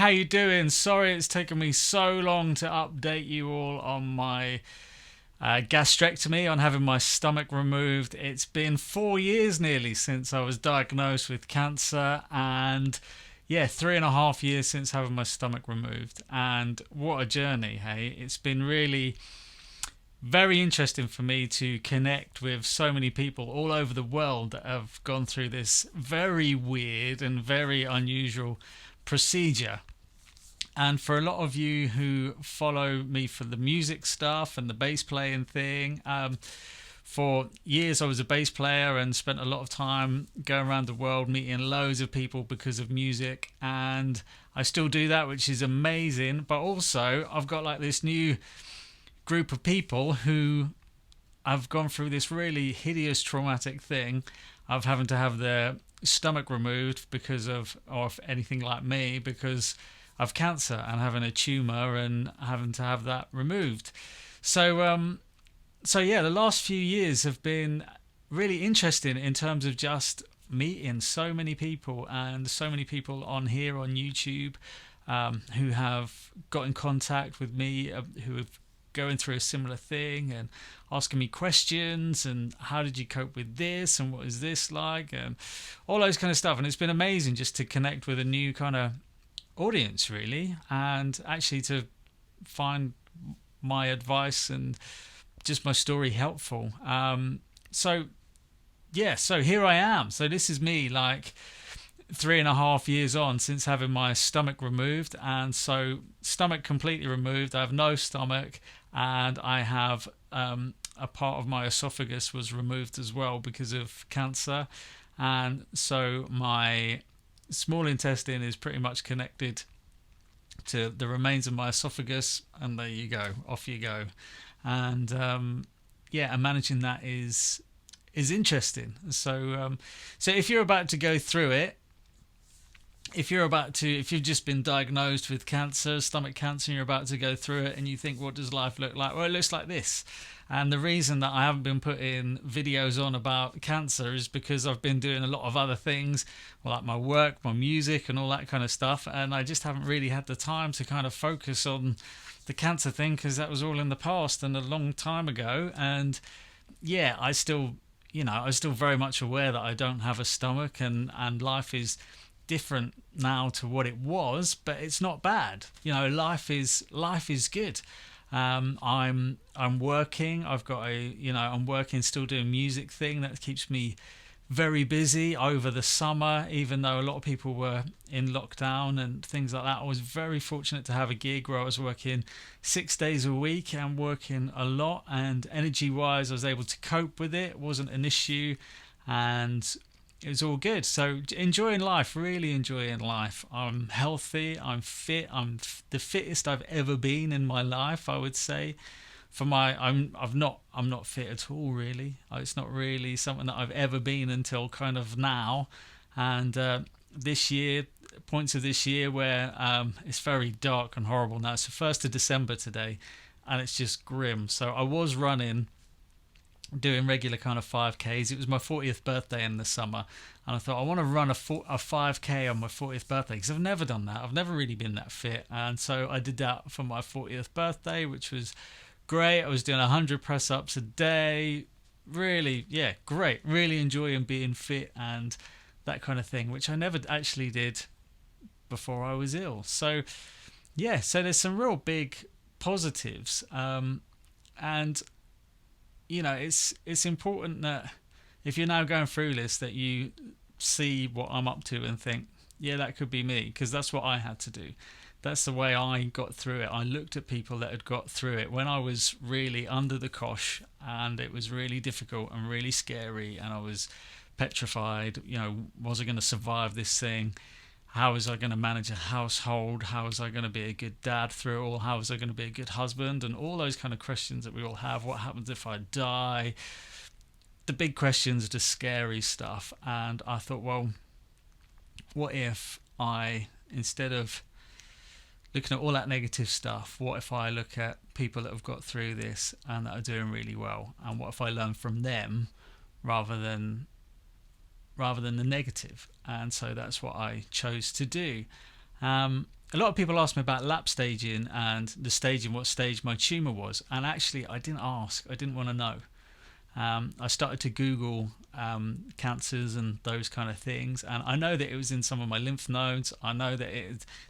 how you doing? Sorry it's taken me so long to update you all on my gastrectomy, on having my stomach removed. It's been 4 years nearly since I was diagnosed with cancer, and yeah, 3.5 years since having my stomach removed. And what a journey, hey? It's been really very interesting for me to connect with so many people all over the world that have gone through this very weird and very unusual procedure. And for a lot of you who follow me for the music stuff and the bass playing thing, for years I was a bass player and spent a lot of time going around the world meeting loads of people because of music, and I still do that, which is amazing. But also I've got like this new group of people who have gone through this really hideous traumatic thing of having to have their stomach removed because of, or if anything like me, because of cancer and having a tumor and having to have that removed. So yeah, the last few years have been really interesting in terms of just meeting so many people, and so many people on here on YouTube who have got in contact with me, who have going through a similar thing and asking me questions, and how did you cope with this, and what is this like, and all those kind of stuff. And it's been amazing just to connect with a new kind of audience, really, and actually to find my advice and just my story helpful. So yeah, so here I am. So this is me, like 3.5 years on since having my stomach removed. And so stomach completely removed, I have no stomach, and I have a part of my esophagus was removed as well because of cancer. And so my small intestine is pretty much connected to the remains of my esophagus, and there you go, off you go. And yeah, and managing that is interesting. So so if you're about to go through it, if you've just been diagnosed with cancer, stomach cancer, and you're about to go through it, and you think, what does life look like? Well, it looks like this. And the reason that I haven't been putting videos on about cancer is because I've been doing a lot of other things, like my work, my music, and all that kind of stuff, and I just haven't really had the time to kind of focus on the cancer thing, because that was all in the past and a long time ago. And yeah, I still very much aware that I don't have a stomach, and life is different now to what it was, but it's not bad. Life is good. I'm working. I've got I'm working, still doing music thing that keeps me very busy over the summer, even though a lot of people were in lockdown and things like that. I was very fortunate to have a gig where I was working 6 days a week and working a lot, and energy wise I was able to cope with it. It wasn't an issue, and it was all good. So enjoying life, really enjoying life. I'm healthy, I'm fit, I'm the fittest I've ever been in my life, I would say. I'm not fit at all, really. It's not really something that I've ever been until kind of now. And this year, points of this year where it's very dark and horrible now. It's the 1st of December today, and it's just grim. So I was running, doing regular kind of 5Ks. It was my 40th birthday in the summer, and I thought I want to run a 5K on my 40th birthday, because I've never done that. I've never really been that fit, and so I did that for my 40th birthday, which was great. I was doing 100 press-ups a day. Really, yeah, great. Really enjoying being fit and that kind of thing, which I never actually did before I was ill. So yeah, so there's some real big positives, and it's important that if you're now going through this, that you see what I'm up to and think, yeah, that could be me, because that's what I had to do. That's the way I got through it. I looked at people that had got through it when I was really under the cosh, and it was really difficult and really scary, and I was petrified. Was I going to survive this thing? How was I going to manage a household? How was I going to be a good dad through it all? How was I going to be a good husband? And all those kind of questions that we all have. What happens if I die? The big questions, the scary stuff. And I thought, well, what if I, instead of looking at all that negative stuff, what if I look at people that have got through this and that are doing really well? And what if I learn from them rather than the negative? And so that's what I chose to do. a lot of people ask me about lap staging and the staging, what stage my tumour was, and actually I didn't ask. I didn't want to know. I started to Google cancers and those kind of things, and I know that it was in some of my lymph nodes. I know that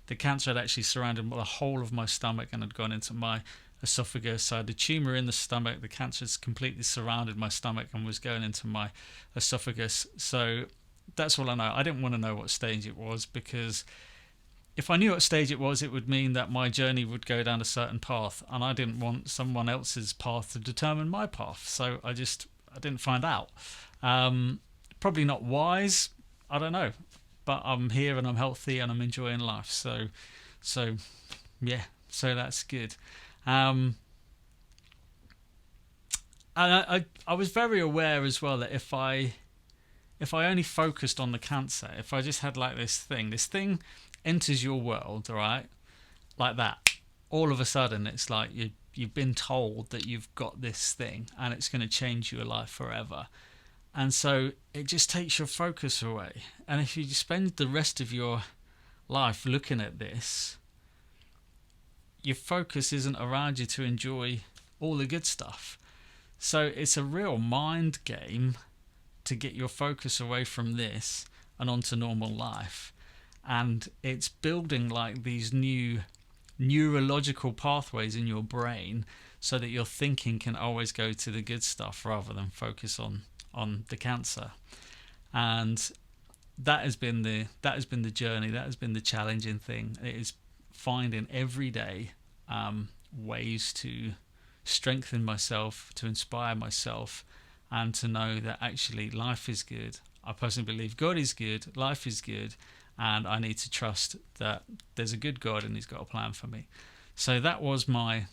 the cancer had actually surrounded the whole of my stomach and had gone into my esophagus. So I had the tumour in the stomach. The cancer has completely surrounded my stomach and was going into my esophagus. So that's all I know. I didn't want to know what stage it was, because if I knew what stage it was, it would mean that my journey would go down a certain path, and I didn't want someone else's path to determine my path. So I didn't find out. Probably not wise. I don't know, but I'm here and I'm healthy and I'm enjoying life. So yeah. So that's good. And I was very aware as well that if I only focused on the cancer, if I just had like this thing enters your world, all right, like that, all of a sudden it's like you've been told that you've got this thing and it's going to change your life forever. And so it just takes your focus away. And if you spend the rest of your life looking at this, your focus isn't around you to enjoy all the good stuff. So it's a real mind game to get your focus away from this and onto normal life. And it's building like these new neurological pathways in your brain so that your thinking can always go to the good stuff rather than focus on the cancer. And that has been the journey, that has been the challenging thing. It is finding every day ways to strengthen myself, to inspire myself, and to know that actually life is good. I personally believe God is good, life is good, and I need to trust that there's a good God and he's got a plan for me. So that was my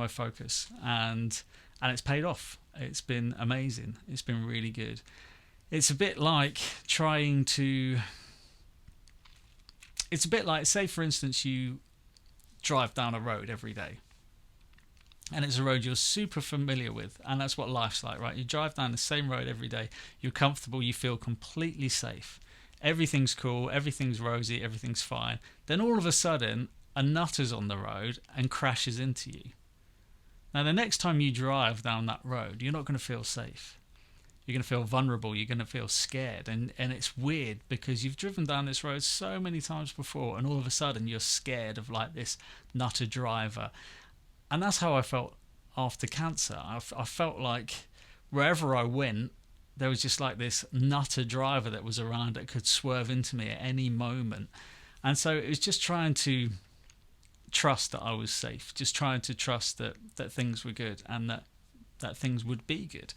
focus, and it's paid off. It's been amazing. It's been really good. It's a bit like say for instance you drive down a road every day, and it's a road you're super familiar with, and that's what life's like, right? You drive down the same road every day, you're comfortable, you feel completely safe. Everything's cool, everything's rosy, everything's fine. Then all of a sudden, a nutter's on the road and crashes into you. Now, the next time you drive down that road, you're not going to feel safe. You're going to feel vulnerable, you're going to feel scared. And it's weird because you've driven down this road so many times before, and all of a sudden you're scared of like this nutter driver. And that's how I felt after cancer. I felt like wherever I went, there was just like this nutter driver that was around that could swerve into me at any moment. And so it was just trying to trust that I was safe, just trying to trust that things were good and that things would be good.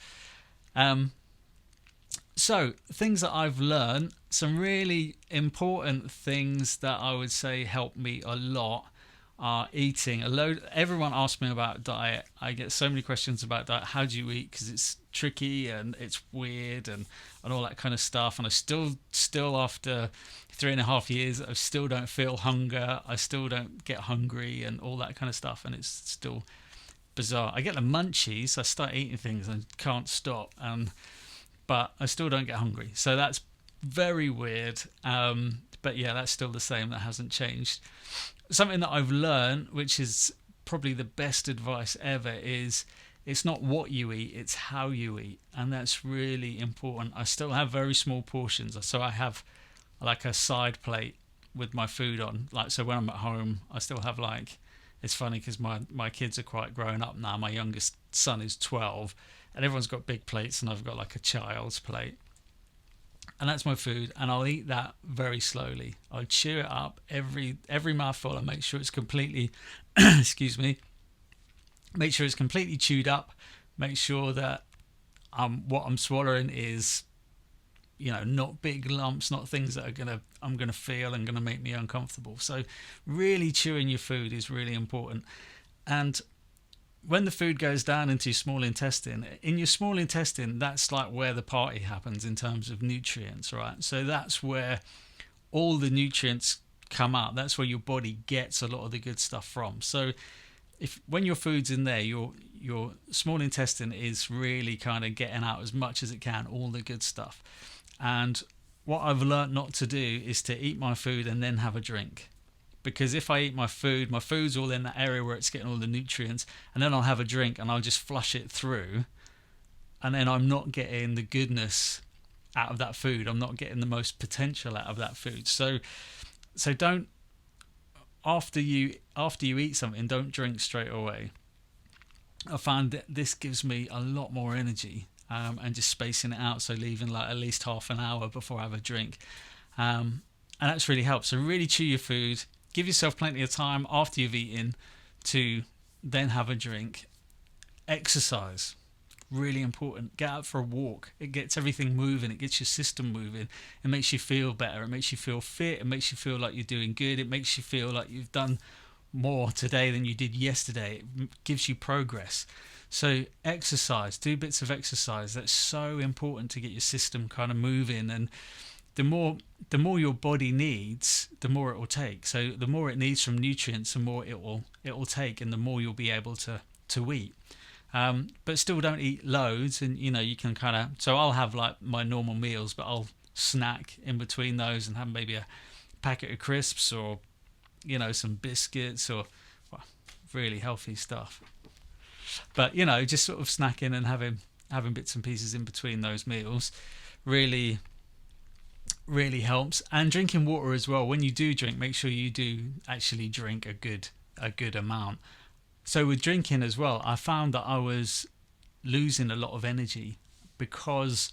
So things that I've learned, some really important things that I would say helped me a lot are eating. Everyone asks me about diet. I get so many questions about diet. How do you eat? Because it's tricky and it's weird and all that kind of stuff. And I still after 3.5 years, I still don't feel hunger. I still don't get hungry and all that kind of stuff. And it's still bizarre. I get the munchies. I start eating things and can't stop. But I still don't get hungry. So that's very weird. But yeah, that's still the same. That hasn't changed. Something that I've learned, which is probably the best advice ever, is it's not what you eat, it's how you eat. And that's really important. I still have very small portions. So I have like a side plate with my food on. Like, so when I'm at home, I still have like, it's funny because my kids are quite grown up now. My youngest son is 12 and everyone's got big plates and I've got like a child's plate. And that's my food, and I'll eat that very slowly. I'll chew it up every mouthful and make sure it's completely, excuse me, make sure it's completely chewed up. Make sure that what I'm swallowing is, not big lumps, not things that I'm gonna feel and gonna make me uncomfortable. So really chewing your food is really important. And when the food goes down into your small intestine, that's like where the party happens in terms of nutrients, right? So that's where all the nutrients come out. That's where your body gets a lot of the good stuff from. So when your food's in there, your small intestine is really kind of getting out as much as it can, all the good stuff. And what I've learned not to do is to eat my food and then have a drink, because if I eat my food's all in that area where it's getting all the nutrients, and then I'll have a drink and I'll just flush it through, and then I'm not getting the goodness out of that food. I'm not getting the most potential out of that food. So don't, after you eat something, don't drink straight away. I find that this gives me a lot more energy, and just spacing it out, so leaving like at least half an hour before I have a drink, and that's really helped. So really chew your food, give yourself plenty of time after you've eaten to then have a drink. Exercise, really important. Get out for a walk. It gets everything moving. It gets your system moving. It makes you feel better. It makes you feel fit. It makes you feel like you're doing good. It makes you feel like you've done more today than you did yesterday. It gives you progress. So exercise, do bits of exercise. That's so important to get your system kind of moving, and the more your body needs, the more it will take. So the more it needs from nutrients, the more it will take, and the more you'll be able to eat. But still don't eat loads, and you can kind of, so I'll have like my normal meals, but I'll snack in between those and have maybe a packet of crisps, or some biscuits, or really healthy stuff. But just sort of snacking and having bits and pieces in between those meals really helps. And drinking water as well. When you do drink, make sure you do actually drink a good amount. So with drinking as well, I found that I was losing a lot of energy because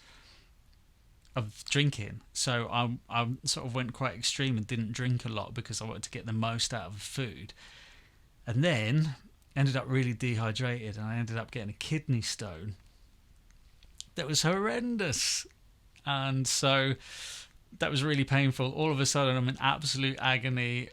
of drinking. So I sort of went quite extreme and didn't drink a lot because I wanted to get the most out of food, and then ended up really dehydrated, and I ended up getting a kidney stone that was horrendous. And so that was really painful. All of a sudden I'm in absolute agony.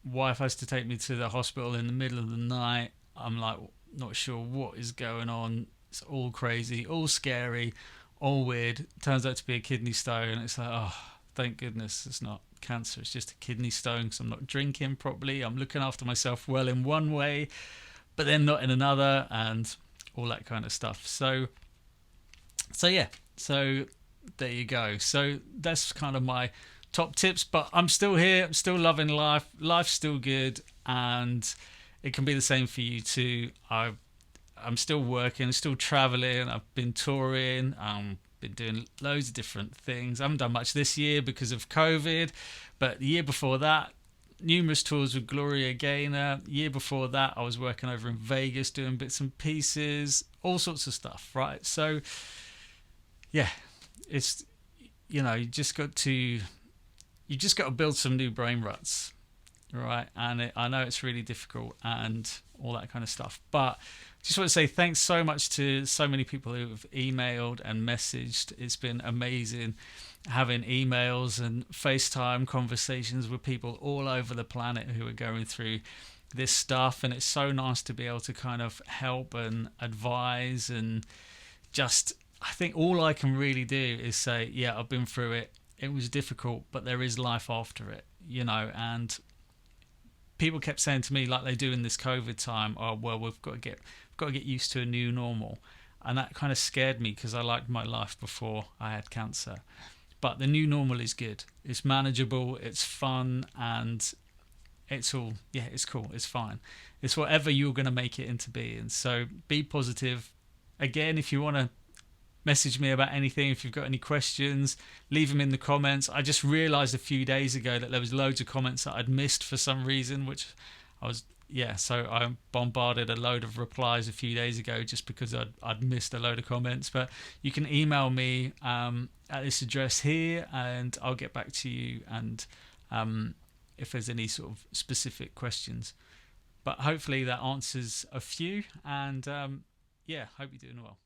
Wife has to take me to the hospital in the middle of the night. I'm like not sure what is going on. It's all crazy, all scary, all weird. Turns out to be a kidney stone. It's like, oh, thank goodness it's not cancer. It's just a kidney stone, because I'm not drinking properly. I'm looking after myself well in one way, but then not in another, and all that kind of stuff. So yeah. So there you go. So that's kind of my top tips. But I'm still here. I'm still loving life. Life's still good, and it can be the same for you too. I'm still working, still traveling. I've been touring. Been doing loads of different things. I haven't done much this year because of COVID, but the year before that, numerous tours with Gloria Gaynor. Year before that, I was working over in Vegas doing bits and pieces, all sorts of stuff, right? So yeah, it's you just got to build some new brain ruts, right? And I know it's really difficult and all that kind of stuff, but just want to say thanks so much to so many people who have emailed and messaged. It's been amazing having emails and FaceTime conversations with people all over the planet who are going through this stuff, and it's so nice to be able to kind of help and advise. And just, I think all I can really do is say, yeah, I've been through it. It was difficult, but there is life after it, and people kept saying to me, like they do in this COVID time, oh well, we've got to get used to a new normal, and that kind of scared me because I liked my life before I had cancer. But the new normal is good. It's manageable, it's fun, and it's all, yeah, it's cool, it's fine. It's whatever you're going to make it into being. So be positive. Again, if you want to message me about anything, if you've got any questions, leave them in the comments. I just realised a few days ago that there was loads of comments that I'd missed for some reason, which so I bombarded a load of replies a few days ago just because I'd missed a load of comments. But you can email me at this address here, and I'll get back to you, and if there's any sort of specific questions. But hopefully that answers a few, and hope you're doing well.